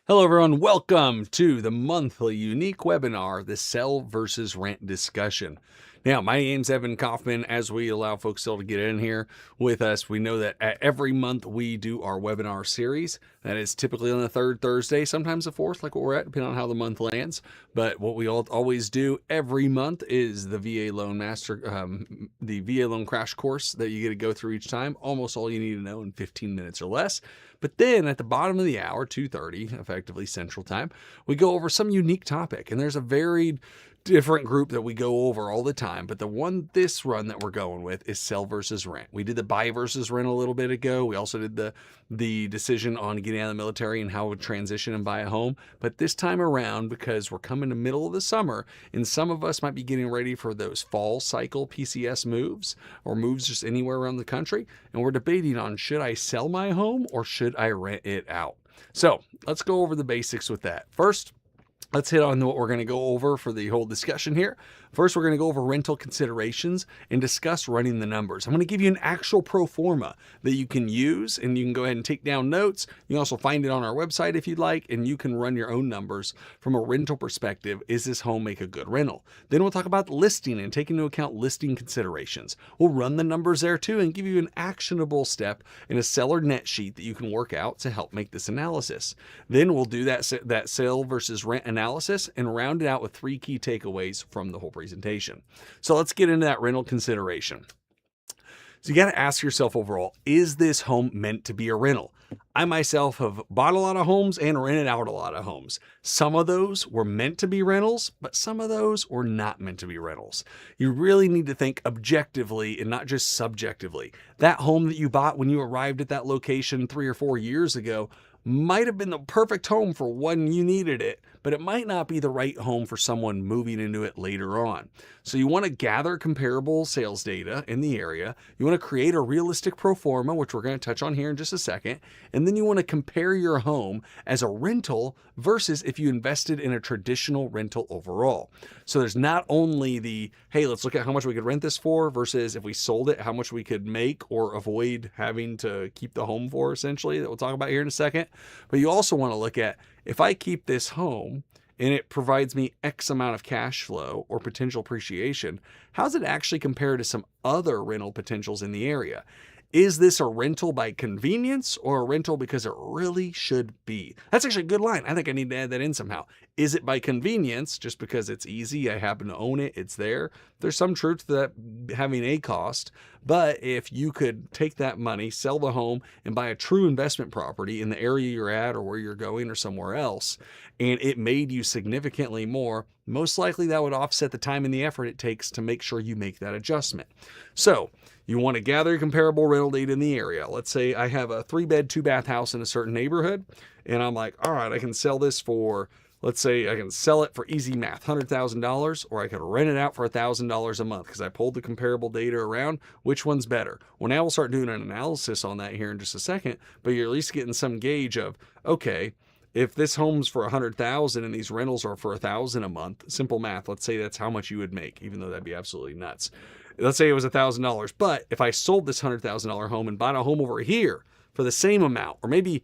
Hello, everyone. Welcome to the monthly unique webinar, the Sell versus Rent discussion. Now, my name's Evan Kaufman. As we allow folks still to get in here with us, we know that every month we do our webinar series. That is typically on the third Thursday, sometimes the fourth, like what we're at, depending on how the month lands. But what we always do every month is the VA Loan the VA Loan Crash Course that you get to go through each time. Almost all you need to know in 15 minutes or less. But then at the bottom of the hour, 2:30, effectively Central Time, we go over some unique topic. And there's a varied different group that we go over all the time. But this run that we're going with is sell versus rent. We did the buy versus rent a little bit ago. We also did the decision on getting out of the military and how we transition and buy a home. But this time around, because we're coming to the middle of the summer, and some of us might be getting ready for those fall cycle PCS moves or moves just anywhere around the country. And we're debating on, should I sell my home or should I rent it out? So let's go over the basics with that. First, let's hit on what we're going to go over for the whole discussion here. First, we're going to go over rental considerations and discuss running the numbers. I'm going to give you an actual pro forma that you can use, and you can go ahead and take down notes. You can also find it on our website if you'd like, and you can run your own numbers from a rental perspective. Is this home make a good rental? Then we'll talk about listing and take into account listing considerations. We'll run the numbers there too and give you an actionable step in a seller net sheet that you can work out to help make this analysis. Then we'll do that sale versus rent analysis and round it out with 3 key takeaways from the whole presentation. So let's get into that rental consideration. So you got to ask yourself overall, is this home meant to be a rental? I myself have bought a lot of homes and rented out a lot of homes. Some of those were meant to be rentals, but some of those were not meant to be rentals. You really need to think objectively and not just subjectively. That home that you bought when you arrived at that location 3 or 4 years ago might have been the perfect home for when you needed it, but it might not be the right home for someone moving into it later on. So you want to gather comparable sales data in the area. You want to create a realistic pro forma, which we're going to touch on here in just a second. And then you want to compare your home as a rental versus if you invested in a traditional rental overall. So there's not only the, hey, let's look at how much we could rent this for versus if we sold it, how much we could make or avoid having to keep the home for, essentially, that we'll talk about here in a second. But you also want to look at, if I keep this home and it provides me X amount of cash flow or potential appreciation, how does it actually compare to some other rental potentials in the area? Is this a rental by convenience or a rental because it really should be? That's actually a good line. I think I need to add that in somehow. Is it by convenience just because it's easy, I happen to own it, it's there? There's some truth to that having a cost, but if you could take that money, sell the home, and buy a true investment property in the area you're at or where you're going or somewhere else, and it made you significantly more, most likely that would offset the time and the effort it takes to make sure you make that adjustment. So you want to gather comparable rental data in the area. Let's say I have a 3-bed, 2-bath house in a certain neighborhood, and I'm like, all right, I can sell this for, let's say I can sell it for easy math, $100,000, or I could rent it out for $1,000 a month because I pulled the comparable data around. Which one's better? Well, now we'll start doing an analysis on that here in just a second, but you're at least getting some gauge of, okay, if this home's for $100,000 and these rentals are for $1,000 a month, simple math, let's say that's how much you would make, even though that'd be absolutely nuts. Let's say it was $1,000, but if I sold this $100,000 home and bought a home over here for the same amount, or maybe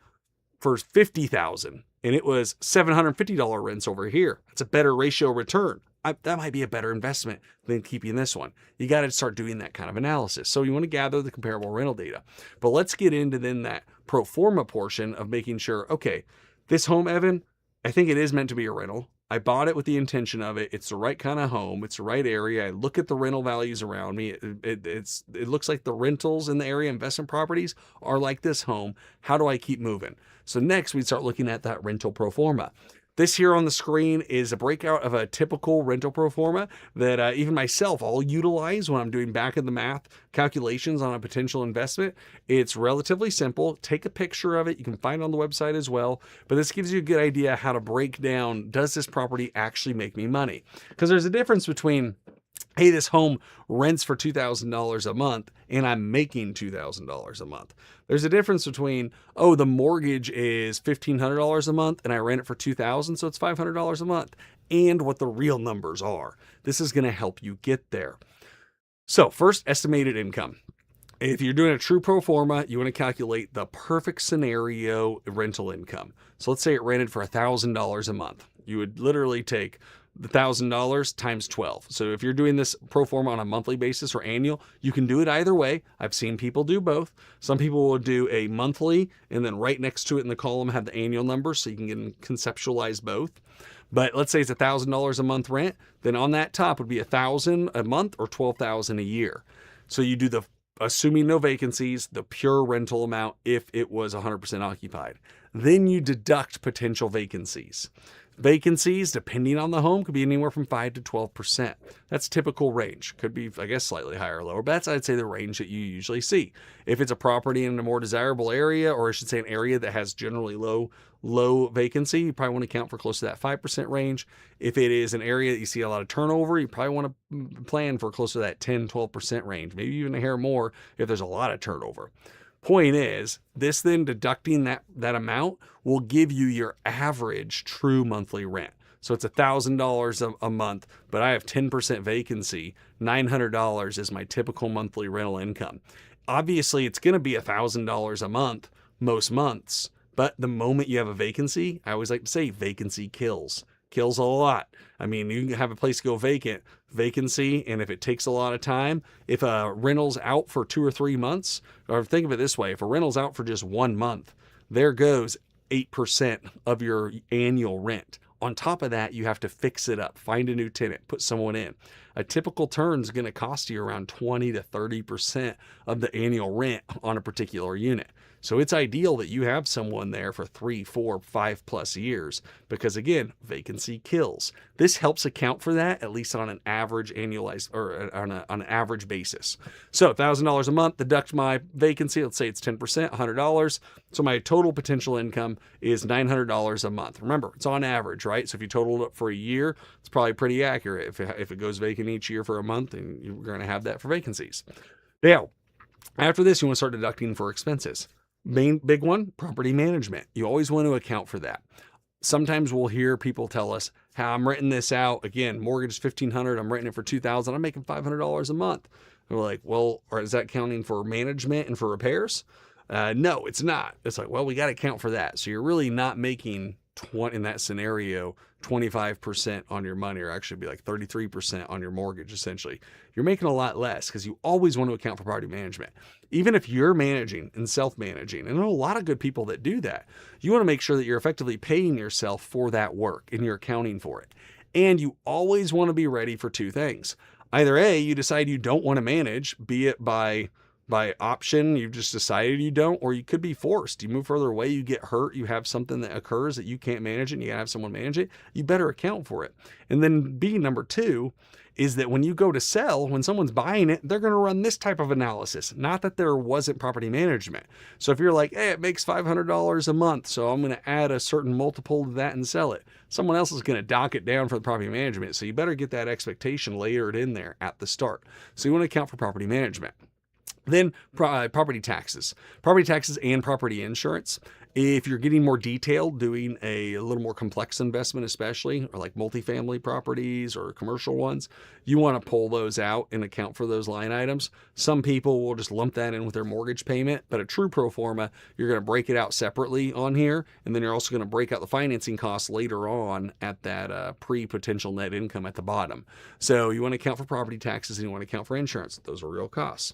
for $50,000, and it was $750 rents over here, that's a better ratio return. That might be a better investment than keeping this one. You got to start doing that kind of analysis. So you want to gather the comparable rental data. But let's get into then that pro forma portion of making sure, okay, this home, Evan, I think it is meant to be a rental. I bought it with the intention of it. It's the right kind of home. It's the right area. I look at the rental values around me. It looks like the rentals in the area, investment properties, are like this home. How do I keep moving? So next, we'd start looking at that rental pro forma. This here on the screen is a breakout of a typical rental pro forma that even myself, I'll utilize when I'm doing back of the math calculations on a potential investment. It's relatively simple. Take a picture of it. You can find it on the website as well. But this gives you a good idea how to break down, does this property actually make me money? Because there's a difference between, hey, this home rents for $2,000 a month and I'm making $2,000 a month. There's a difference between, oh, the mortgage is $1,500 a month and I rent it for $2,000, so it's $500 a month, and what the real numbers are. This is going to help you get there. So first, estimated income. If you're doing a true pro forma, you want to calculate the perfect scenario rental income. So let's say it rented for $1,000 a month. You would literally take the $1,000 times 12. So if you're doing this pro forma on a monthly basis or annual, you can do it either way. I've seen people do both. Some people will do a monthly and then right next to it in the column have the annual number so you can conceptualize both. But let's say it's $1,000 a month rent, then on that top would be $1,000 a month or $12,000 a year. So you do the, assuming no vacancies, the pure rental amount if it was 100% occupied. Then you deduct potential vacancies. Vacancies, depending on the home, could be anywhere from 5 to 12%. That's typical range. Could be, I guess, slightly higher or lower, but that's, I'd say, the range that you usually see. If it's a property in a more desirable area, or I should say an area that has generally low vacancy, you probably want to count for close to that 5% range. If it is an area that you see a lot of turnover, you probably want to plan for close to that 10, 12% range, maybe even a hair more if there's a lot of turnover. Point is, this then deducting that amount will give you your average true monthly rent. So it's $1,000 a month, but I have 10% vacancy. $900 is my typical monthly rental income. Obviously, it's going to be $1,000 a month most months, but the moment you have a vacancy, I always like to say vacancy kills. Kills a lot. I mean, you can have a place go vacancy, and if it takes a lot of time, if a rental's out for 2 or 3 months, or think of it this way, if a rental's out for just 1 month, there goes 8% of your annual rent. On top of that, you have to fix it up, find a new tenant, put someone in. A typical turn is going to cost you around 20 to 30% of the annual rent on a particular unit. So it's ideal that you have someone there for 3, 4, 5+ years because, again, vacancy kills. This helps account for that, at least on an average annualized or on an average basis. So $1,000 a month, deduct my vacancy. Let's say it's 10%, $100. So my total potential income is $900 a month. Remember, it's on average, right? So if you total it up for a year, it's probably pretty accurate. If it goes vacant each year for a month, and you're going to have that for vacancies. Now, after this, you want to start deducting for expenses. Main big one, property management. You always want to account for that. Sometimes we'll hear people tell us, how I'm renting this out. Again, mortgage is $1,500. I'm renting it for $2,000. I'm making $500 a month. And we're like, well, or is that counting for management and for repairs? No, it's not. It's like, well, we got to account for that. So you're really not making in that scenario, 25% on your money, or actually be like 33% on your mortgage, essentially. You're making a lot less because you always want to account for property management. Even if you're managing and self-managing, and there are a lot of good people that do that, you want to make sure that you're effectively paying yourself for that work and you're accounting for it. And you always want to be ready for 2 things. Either A, you decide you don't want to manage, be it by option, you've just decided you don't, or you could be forced. You move further away, you get hurt, you have something that occurs that you can't manage it, and you gotta have someone manage it. You better account for it. And then B, number 2, is that when you go to sell, when someone's buying it, they're going to run this type of analysis. Not that there wasn't property management. So if you're like, hey, it makes $500 a month, so I'm going to add a certain multiple to that and sell it, someone else is going to dock it down for the property management. So you better get that expectation layered in there at the start. So you want to account for property management. Then property taxes and property insurance. If you're getting more detailed, doing a little more complex investment, especially, or like multifamily properties or commercial ones, you want to pull those out and account for those line items. Some people will just lump that in with their mortgage payment, but a true pro forma, you're going to break it out separately on here. And then you're also going to break out the financing costs later on at that pre-potential net income at the bottom. So you want to account for property taxes and you want to account for insurance. Those are real costs.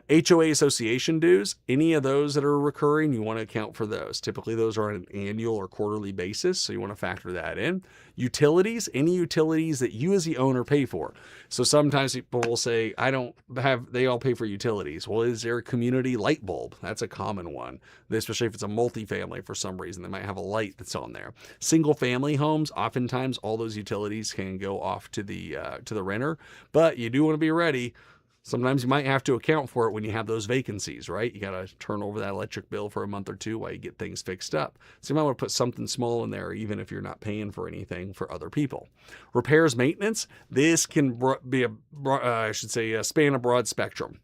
HOA association dues, any of those that are recurring, you want to account for those. Typically, those are on an annual or quarterly basis, so you want to factor that in. Utilities, any utilities that you as the owner pay for. So sometimes people will say, they all pay for utilities. Well, is there a community light bulb? That's a common one, especially if it's a multifamily for some reason. They might have a light that's on there. Single family homes, oftentimes all those utilities can go off to the renter, but you do want to be ready. Sometimes you might have to account for it when you have those vacancies, right? You got to turn over that electric bill for a month or 2 while you get things fixed up. So you might want to put something small in there, even if you're not paying for anything for other people. Repairs, maintenance, this can be a span a broad spectrum.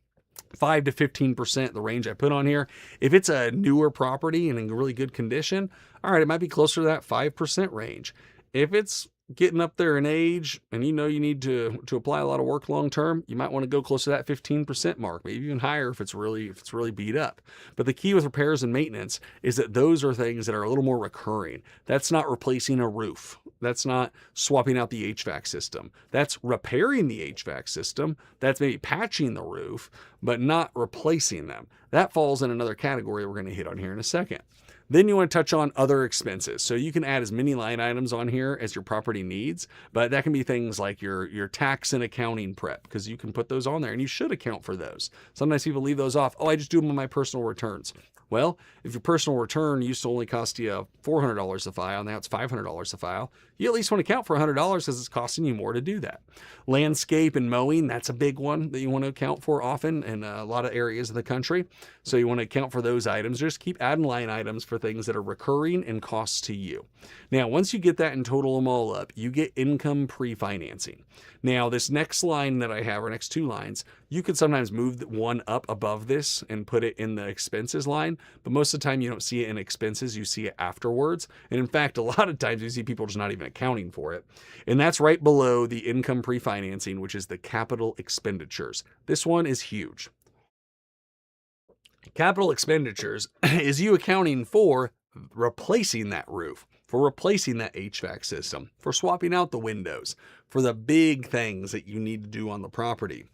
5 to 15%, the range I put on here. If it's a newer property and in really good condition, all right, it might be closer to that 5% range. If it's getting up there in age and you know you need to apply a lot of work long term, you might want to go close to that 15% mark, maybe even higher if it's really beat up. But the key with repairs and maintenance is that those are things that are a little more recurring. That's not replacing a roof. That's not swapping out the HVAC system. That's repairing the HVAC system. That's maybe patching the roof, but not replacing them. That falls in another category we're going to hit on here in a second. Then you want to touch on other expenses. So you can add as many line items on here as your property needs, but that can be things like your tax and accounting prep, because you can put those on there and you should account for those. Sometimes people leave those off. Oh, I just do them on my personal returns. Well, if your personal return used to only cost you $400 a file, now it's $500 a file, you at least want to account for $100 because it's costing you more to do that. Landscape and mowing, that's a big one that you want to account for often in a lot of areas of the country. So you want to account for those items. Just keep adding line items for things that are recurring and costs to you. Now, once you get that and total them all up, you get income pre-financing. Now, this next line that I have, or next two lines, you could sometimes move one up above this and put it in the expenses line, but most of the time you don't see it in expenses, you see it afterwards. And in fact, a lot of times you see people just not even accounting for it. And that's right below the income pre-financing, which is the capital expenditures. This one is huge. Capital expenditures is you accounting for replacing that roof, for replacing that HVAC system, for swapping out the windows, for the big things that you need to do on the property.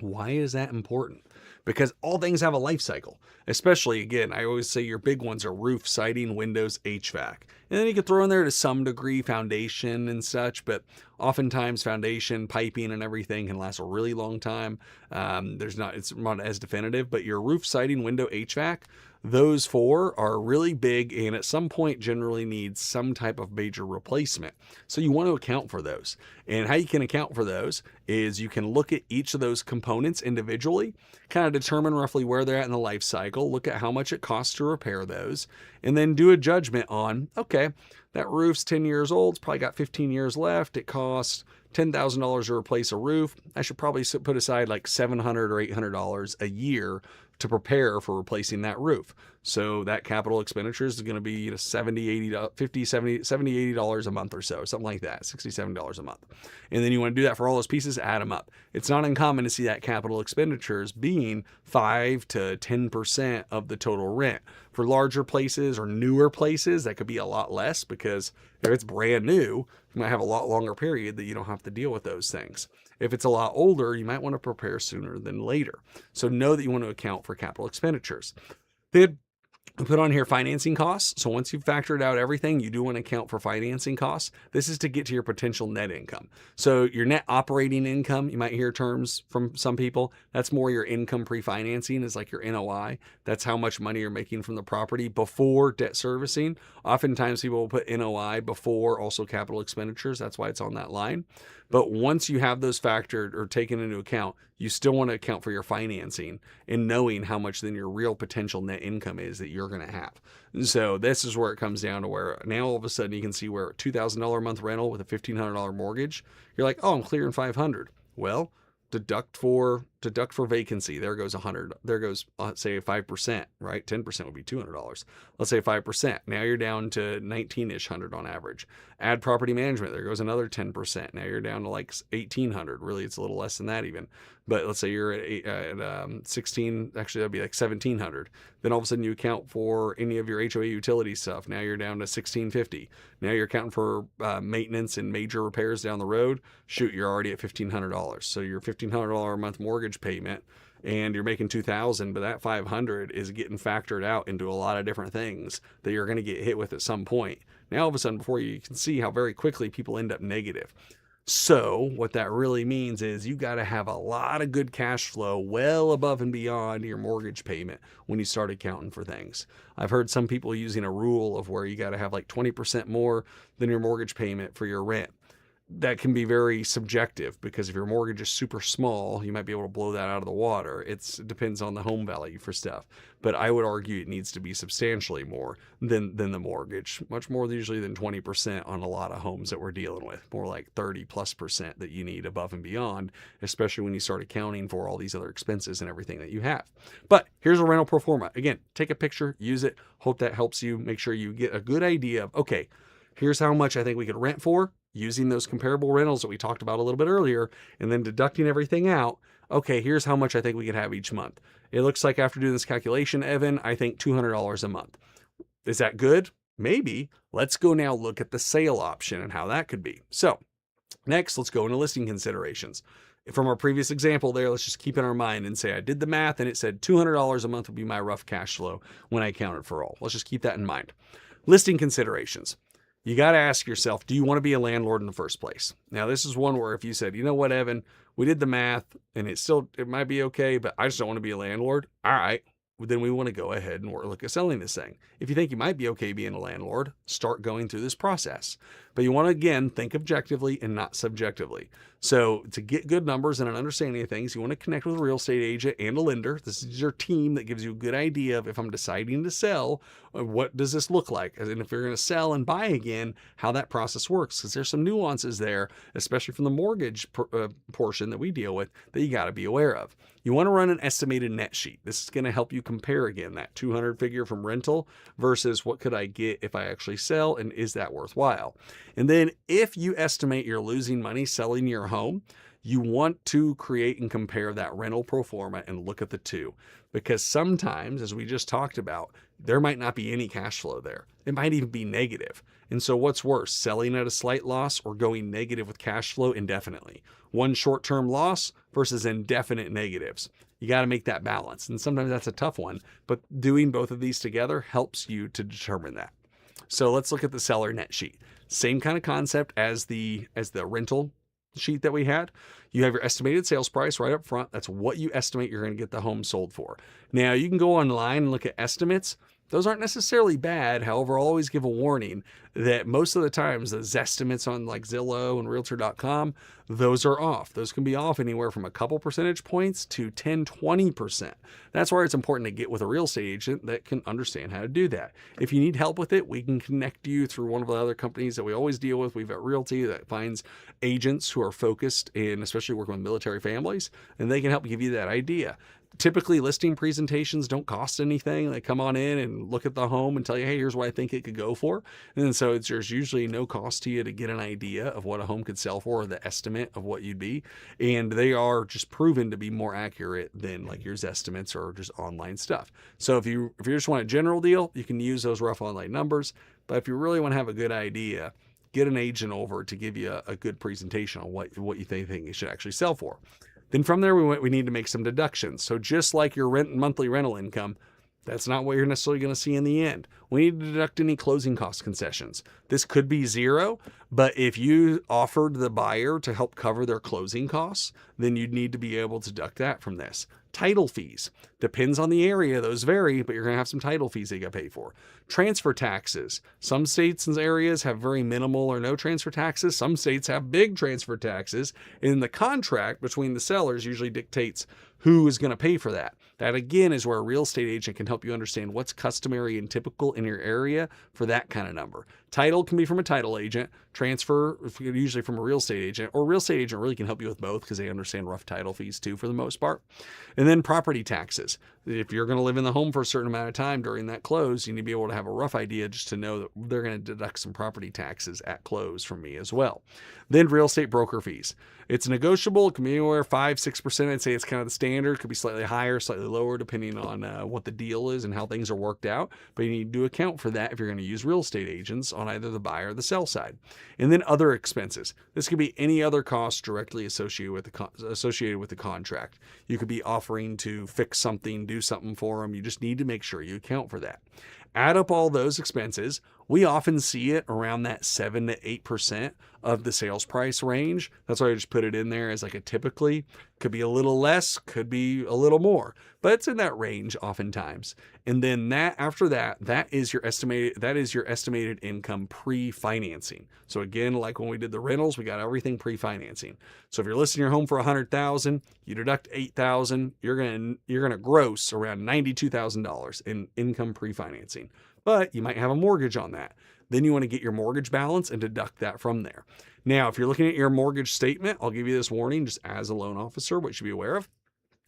Why is that important? Because all things have a life cycle. Especially, again, I always say your big ones are roof, siding, windows, HVAC. And then you could throw in there to some degree foundation and such, but oftentimes foundation, piping, and everything can last a really long time. It's not as definitive, but your roof, siding, window, HVAC, those four are really big and at some point generally need some type of major replacement. So you want to account for those. And how you can account for those is you can look at each of those components individually, kind of determine roughly where they're at in the life cycle, look at how much it costs to repair those, and then do a judgment on, okay, that roof's 10 years old, it's probably got 15 years left, it costs $10,000 to replace a roof. I should probably put aside like $700 or $800 a year to prepare for replacing that roof. So that capital expenditures is going to be $70, $80 a month or so, something like that, $67 a month. And then you want to do that for all those pieces, add them up. It's not uncommon to see that capital expenditures being 5 to 10% of the total rent. For larger places or newer places, that could be a lot less, because if it's brand new, you might have a lot longer period that you don't have to deal with those things. If it's a lot older, you might want to prepare sooner than later. So know that you want to account for capital expenditures. Then put on here financing costs. So once you've factored out everything, you do want to account for financing costs. This is to get to your potential net income. So your net operating income, you might hear terms from some people. That's more your income pre-financing, is like your NOI. That's how much money you're making from the property before debt servicing. Oftentimes people will put NOI before also capital expenditures. That's why it's on that line. But once you have those factored or taken into account, you still want to account for your financing and knowing how much then your real potential net income is that you're going to have. And so this is where it comes down to where now all of a sudden you can see where a $2,000 a month rental with a $1,500 mortgage, you're like, oh, I'm clearing $500. Well, deduct for vacancy. There goes 100. There goes, say 5%, right? 10% would be $200. Let's say 5%. Now you're down to 19-ish hundred on average. Add property management. There goes another 10%. Now you're down to like 1,800. Really, it's a little less than that even. But let's say you're at 16. Actually, that'd be like 1,700. Then all of a sudden you account for any of your HOA utility stuff. Now you're down to 1,650. Now you're accounting for maintenance and major repairs down the road. Shoot, you're already at $1,500. So your $1,500 a month mortgage payment, and you're making $2,000, but that $500 is getting factored out into a lot of different things that you're going to get hit with at some point. Now all of a sudden, before you can see how very quickly people end up negative. So what that really means is you got to have a lot of good cash flow well above and beyond your mortgage payment when you start accounting for things. I've heard some people using a rule of where you got to have like 20% more than your mortgage payment for your rent. That can be very subjective, because if your mortgage is super small, you might be able to blow that out of the water. It depends on the home value for stuff. But I would argue it needs to be substantially more than the mortgage, much more usually than 20% on a lot of homes that we're dealing with, more like 30+% that you need above and beyond, especially when you start accounting for all these other expenses and everything that you have. But here's a rental pro forma. Again, take a picture, use it. Hope that helps you. Make sure you get a good idea of, okay, Here's how much I think we could rent for using those comparable rentals that we talked about a little bit earlier, and then deducting everything out. Okay, here's how much I think we could have each month. It looks like after doing this calculation, Evan, I think $200 a month. Is that good? Maybe. Let's go now look at the sale option and how that could be. So next, let's go into listing considerations. From our previous example there, let's just keep in our mind and say I did the math and it said $200 a month would be my rough cash flow when I accounted for all. Let's just keep that in mind. Listing considerations. You got to ask yourself, do you want to be a landlord in the first place? Now, this is one where if you said, you know what, Evan, we did the math and it might be okay, but I just don't want to be a landlord. All right. Then we want to go ahead and look at selling this thing. If you think you might be okay being a landlord, start going through this process. But you want to, again, think objectively and not subjectively. So to get good numbers and an understanding of things, you want to connect with a real estate agent and a lender. This is your team that gives you a good idea of if I'm deciding to sell, what does this look like? And if you're going to sell and buy again, how that process works. Because there's some nuances there, especially from the mortgage portion that we deal with, that you got to be aware of. You want to run an estimated net sheet. This is going to help you compare again that 200 figure from rental versus what could I get if I actually sell, and is that worthwhile? And then if you estimate you're losing money selling your home, you want to create and compare that rental pro forma and look at the two. Because sometimes, as we just talked about, there might not be any cash flow there. It might even be negative. And so what's worse, selling at a slight loss or going negative with cash flow indefinitely? One short-term loss versus indefinite negatives. You got to make that balance. And sometimes that's a tough one, but doing both of these together helps you to determine that. So let's look at the seller net sheet. Same kind of concept as the rental sheet that we had. You have your estimated sales price right up front. That's what you estimate you're going to get the home sold for. Now you can go online and look at estimates. Those aren't necessarily bad. However, I'll always give a warning that most of the times the Zestimates on like Zillow and Realtor.com, those are off. Those can be off anywhere from a couple percentage points to 10, 20%. That's why it's important to get with a real estate agent that can understand how to do that. If you need help with it, we can connect you through one of the other companies that we always deal with. We've got Realty that finds agents who are focused in, especially working with military families, and they can help give you that idea. Typically, listing presentations don't cost anything. They come on in and look at the home and tell you, hey, here's what I think it could go for. And so there's usually no cost to you to get an idea of what a home could sell for, or the estimate of what you'd be. And they are just proven to be more accurate than like your estimates or just online stuff. So if you just want a general deal, you can use those rough online numbers. But if you really want to have a good idea, get an agent over to give you a good presentation on what you think it should actually sell for. Then from there, we need to make some deductions. So just like your monthly rental income, that's not what you're necessarily going to see in the end. We need to deduct any closing cost concessions. This could be zero, but if you offered the buyer to help cover their closing costs, then you'd need to be able to deduct that from this. Title fees. Depends on the area. Those vary, but you're going to have some title fees that you got to pay for. Transfer taxes. Some states and areas have very minimal or no transfer taxes. Some states have big transfer taxes. And the contract between the sellers usually dictates who is going to pay for that. That again is where a real estate agent can help you understand what's customary and typical in your area for that kind of number. Title can be from a title agent, transfer usually from a real estate agent, or a real estate agent really can help you with both because they understand rough title fees too for the most part. And then property taxes. If you're going to live in the home for a certain amount of time during that close, you need to be able to have a rough idea just to know that they're going to deduct some property taxes at close from me as well. Then real estate broker fees. It's negotiable. It can be anywhere 5-6%. I'd say it's kind of the standard. It could be slightly higher, slightly lower, depending on what the deal is and how things are worked out. But you need to account for that if you're going to use real estate agents on either the buy or the sell side. And then other expenses. This could be any other cost directly associated with the contract. You could be offering to fix something, do something for them. You just need to make sure you account for that. Add up all those expenses. We often see it around that 7 to 8% of the sales price range. That's why I just put it in there as like a typically. Could be a little less, could be a little more, but it's in that range oftentimes. And then after that is your estimated income pre-financing. So again, like when we did the rentals, we got everything pre-financing. So if you're listing your home for $100,000, you deduct $8,000, you're gonna gross around $92,000 in income pre-financing. But you might have a mortgage on that. Then you want to get your mortgage balance and deduct that from there. Now, if you're looking at your mortgage statement, I'll give you this warning just as a loan officer, what you should be aware of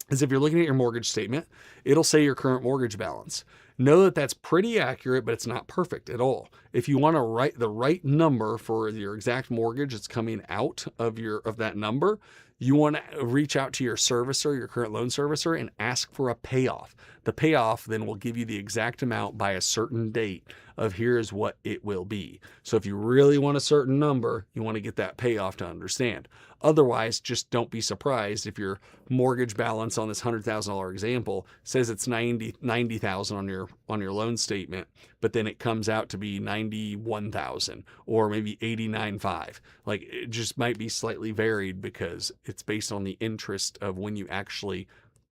is if you're looking at your mortgage statement, it'll say your current mortgage balance. Know that that's pretty accurate, but it's not perfect at all. If you want to write the right number for your exact mortgage that's coming out of that number, you want to reach out to your servicer, your current loan servicer, and ask for a payoff. The payoff then will give you the exact amount by a certain date of here's what it will be. So if you really want a certain number, you want to get that payoff to understand. Otherwise, just don't be surprised if your mortgage balance on this $100,000 example says it's $90,000 on your loan statement, but then it comes out to be $91,000 or maybe $89,500. Like, it just might be slightly varied because it's based on the interest of when you actually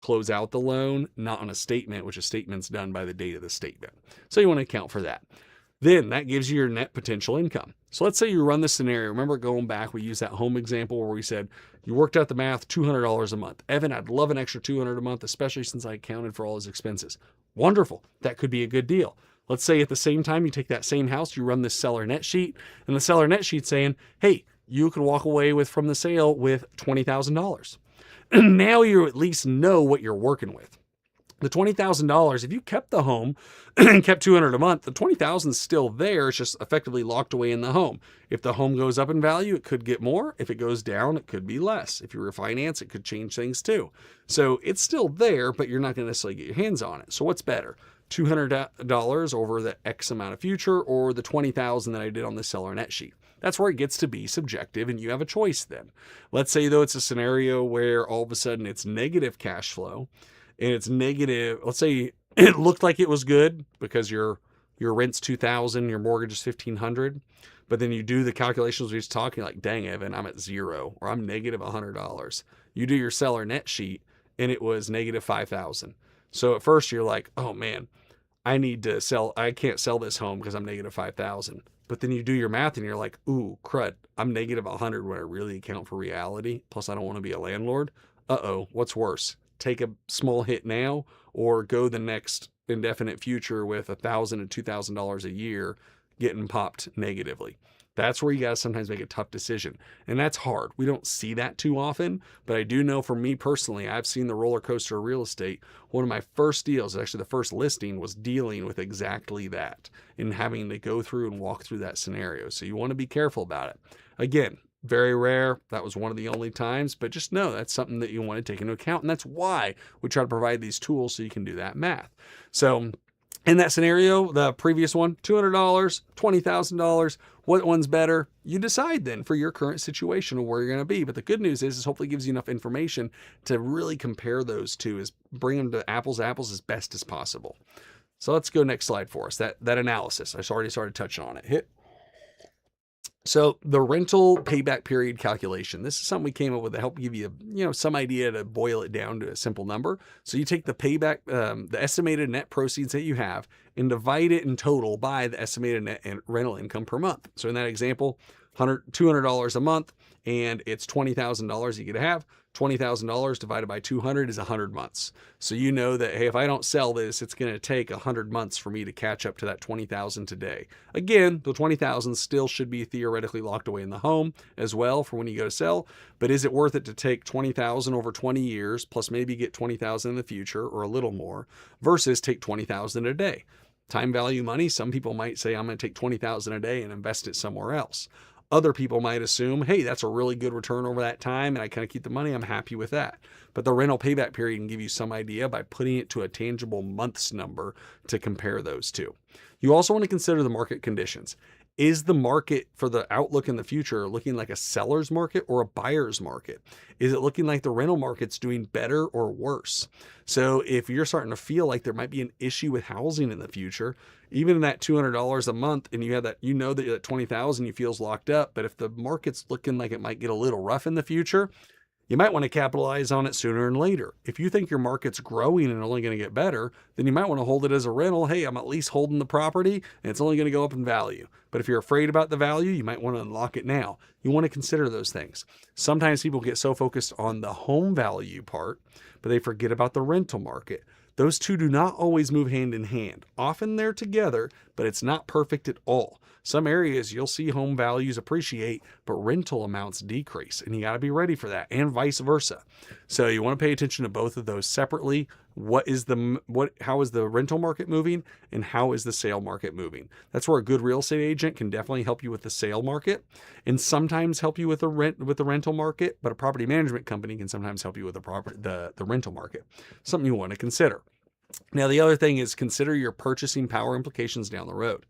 close out the loan, not on a statement, which a statement's done by the date of the statement. So you want to account for that. Then that gives you your net potential income. So let's say you run this scenario. Remember going back, we used that home example where we said you worked out the math, $200 a month. Evan, I'd love an extra $200 a month, especially since I accounted for all his expenses. Wonderful. That could be a good deal. Let's say at the same time you take that same house, you run this seller net sheet, and the seller net sheet saying, hey, you could walk away from the sale with $20,000. Now you at least know what you're working with. The $20,000, if you kept the home and kept $200 a month, the $20,000 is still there. It's just effectively locked away in the home. If the home goes up in value, it could get more. If it goes down, it could be less. If you refinance, it could change things too. So it's still there, but you're not going to necessarily get your hands on it. So what's better? $200 over the X amount of future, or the $20,000 that I did on the seller net sheet? That's where it gets to be subjective, and you have a choice then. Let's say, though, it's a scenario where all of a sudden it's negative cash flow, and it's negative. Let's say it looked like it was good because your rent's $2,000, your mortgage is $1,500, but then you do the calculations we was talking, like, dang, Evan, I'm at zero, or I'm negative $100. You do your seller net sheet, and it was negative $5,000. So at first you're like, oh man, I can't sell this home because I'm negative $5,000. But then you do your math and you're like, ooh, crud, I'm negative 100 when I really account for reality. Plus I don't want to be a landlord. Uh-oh, what's worse? Take a small hit now or go the next indefinite future with $1,000 and $2,000 a year getting popped negatively. That's where you got to sometimes make a tough decision. And that's hard. We don't see that too often, but I do know for me personally, I've seen the roller coaster of real estate. One of my first deals, actually the first listing, was dealing with exactly that and having to go through and walk through that scenario. So you want to be careful about it. Again, very rare. That was one of the only times, but just know that's something that you want to take into account. And that's why we try to provide these tools so you can do that math. So in that scenario, the previous one, $200, $20,000, what one's better? You decide then for your current situation of where you're going to be. But the good news is hopefully gives you enough information to really compare those two, is bring them to apples as best as possible. So let's go next slide for us. That analysis, I already started touching on it. Hit. So the rental payback period calculation, this is something we came up with to help give you, some idea to boil it down to a simple number. So you take the payback, the estimated net proceeds that you have, and divide it in total by the estimated net rental income per month. So in that example, $200 a month, and it's $20,000 you get to have. $20,000 divided by 200 is 100 months. So you know that, hey, if I don't sell this, it's going to take 100 months for me to catch up to that 20,000 today. Again, the 20,000 still should be theoretically locked away in the home as well for when you go to sell. But is it worth it to take 20,000 over 20 years, plus maybe get 20,000 in the future or a little more, versus take 20,000 a day? Time value money, some people might say, I'm going to take 20,000 a day and invest it somewhere else. Other people might assume, hey, that's a really good return over that time, and I kind of keep the money. I'm happy with that. But the rental payback period can give you some idea by putting it to a tangible months number to compare those two. You also want to consider the market conditions. Is the market for the outlook in the future looking like a seller's market or a buyer's market? Is it looking like the rental market's doing better or worse? So if you're starting to feel like there might be an issue with housing in the future, even that $200 a month, and you have that, that 20,000 you feels locked up, but if the market's looking like it might get a little rough in the future, you might want to capitalize on it sooner than later. If you think your market's growing and only going to get better, then you might want to hold it as a rental. Hey, I'm at least holding the property and it's only going to go up in value. But if you're afraid about the value, you might want to unlock it now. You want to consider those things. Sometimes people get so focused on the home value part, but they forget about the rental market. Those two do not always move hand in hand. Often they're together, but it's not perfect at all. Some areas you'll see home values appreciate, but rental amounts decrease, and you got to be ready for that, and vice versa. So you want to pay attention to both of those separately. How is the rental market moving, and how is the sale market moving? That's where a good real estate agent can definitely help you with the sale market, and sometimes help you with the rental market. But a property management company can sometimes help you with the rental market. Something you want to consider. Now, the other thing is consider your purchasing power implications down the road.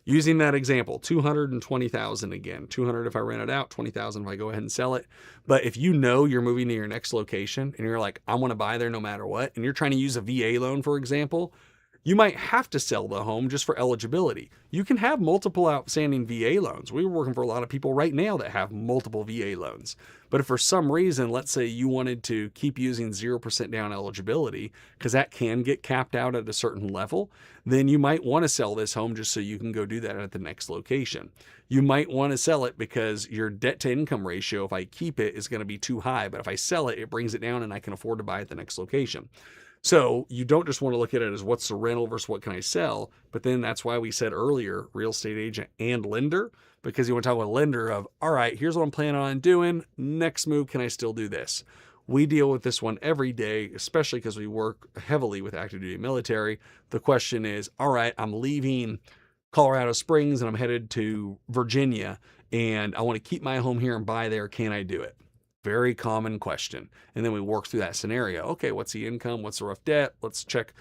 Using that example, 220,000 again, 200 if I rent it out, 20,000 if I go ahead and sell it. But if you know you're moving to your next location and you're like, I want to buy there no matter what, and you're trying to use a VA loan, for example, you might have to sell the home just for eligibility. You can have multiple outstanding VA loans. We're working for a lot of people right now that have multiple VA loans. But if for some reason, let's say you wanted to keep using 0% down eligibility, because that can get capped out at a certain level, then you might want to sell this home just so you can go do that at the next location. You might want to sell it because your debt to income ratio, if I keep it, is going to be too high. But if I sell it, it brings it down and I can afford to buy at the next location. So you don't just want to look at it as what's the rental versus what can I sell, but then that's why we said earlier, real estate agent and lender, because you want to talk with a lender of, all right, here's what I'm planning on doing. Next move, can I still do this? We deal with this one every day, especially because we work heavily with active duty military. The question is, all right, I'm leaving Colorado Springs and I'm headed to Virginia and I want to keep my home here and buy there. Can I do it? Very common question. And then we work through that scenario. Okay, what's the income? What's the rough debt? Let's check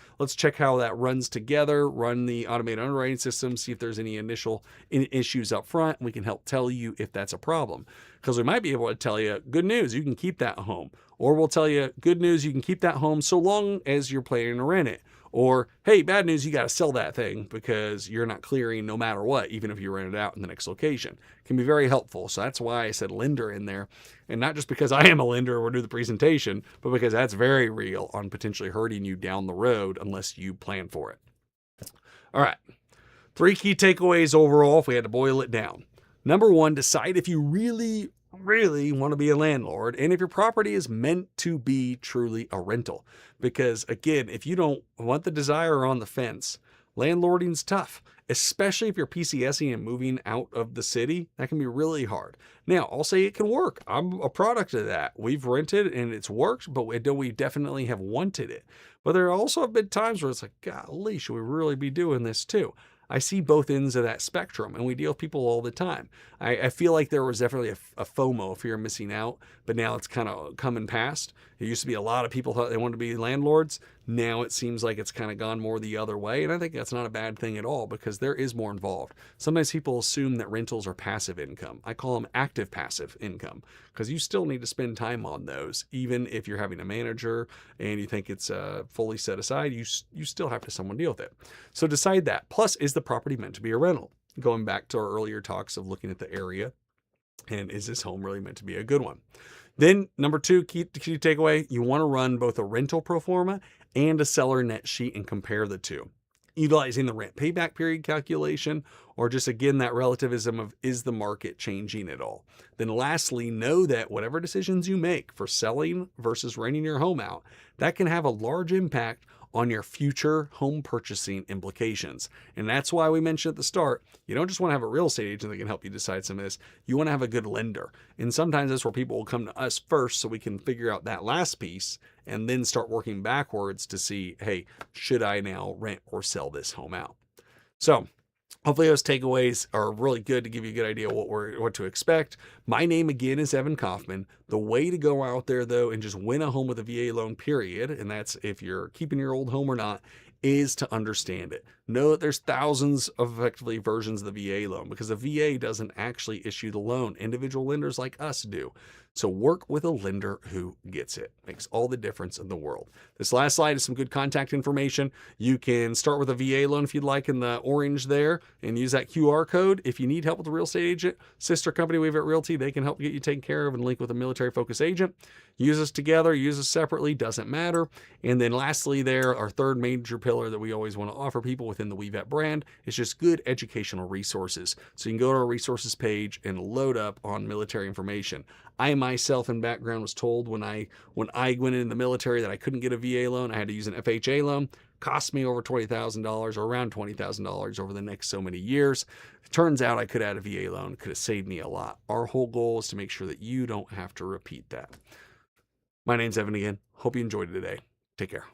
how that runs together, run the automated underwriting system, see if there's any initial issues up front. We can help tell you if that's a problem. Because we might be able to tell you, good news, you can keep that home. Or we'll tell you, good news, you can keep that home so long as you're planning to rent it. Or, hey, bad news, you got to sell that thing because you're not clearing no matter what, even if you rent it out in the next location. It can be very helpful. So that's why I said lender in there. And not just because I am a lender or do the presentation, but because that's very real on potentially hurting you down the road unless you plan for it. All right. 3 key takeaways overall if we had to boil it down. Number 1, decide if you really want to be a landlord and if your property is meant to be truly a rental. Because again, if you don't want the desire on the fence, landlording's tough, especially if you're PCSing and moving out of the city. That can be really hard. Now, I'll say it can work. I'm a product of that. We've rented and it's worked, but we definitely have wanted it. But there also have been times where it's like, golly, should we really be doing this too? I see both ends of that spectrum, and we deal with people all the time. I feel like there was definitely a FOMO, fear of missing out, but now it's kind of coming past. It used to be a lot of people thought they wanted to be landlords. Now it seems like it's kind of gone more the other way, and I think that's not a bad thing at all because there is more involved. Sometimes people assume that rentals are passive income. I call them active passive income because you still need to spend time on those. Even if you're having a manager and you think it's fully set aside, you still have to someone deal with it. So decide that. Plus, is the property meant to be a rental? Going back to our earlier talks of looking at the area, and is this home really meant to be a good one? Then number 2, key takeaway, you want to run both a rental pro forma and a seller net sheet and compare the two. Utilizing the rent payback period calculation, or just again, that relativism of is the market changing at all? Then lastly, know that whatever decisions you make for selling versus renting your home out, that can have a large impact on your future home purchasing implications. And that's why we mentioned at the start, you don't just want to have a real estate agent that can help you decide some of this. You want to have a good lender. And sometimes that's where people will come to us first so we can figure out that last piece and then start working backwards to see, hey, should I now rent or sell this home out? So hopefully those takeaways are really good to give you a good idea what to expect. My name again is Evan Kaufman. The way to go out there though and just win a home with a VA loan, period, and that's if you're keeping your old home or not, is to understand it. Know that there's thousands of effectively versions of the VA loan because the VA doesn't actually issue the loan. Individual lenders like us do. So work with a lender who gets it. Makes all the difference in the world. This last slide is some good contact information. You can start with a VA loan if you'd like in the orange there and use that QR code. If you need help with a real estate agent, sister company we have at Realty, they can help get you taken care of and link with a military focus agent. Use us together, use us separately, doesn't matter. And then lastly there, our third major pillar that we always want to offer people within the WeVet brand is just good educational resources. So you can go to our resources page and load up on military information. I myself in background was told when I went into the military that I couldn't get a VA loan. I had to use an FHA loan. cost me over $20,000 or around $20,000 over the next so many years. It turns out I could add a VA loan, could have saved me a lot. Our whole goal is to make sure that you don't have to repeat that. My name's Evan again. Hope you enjoyed it today. Take care.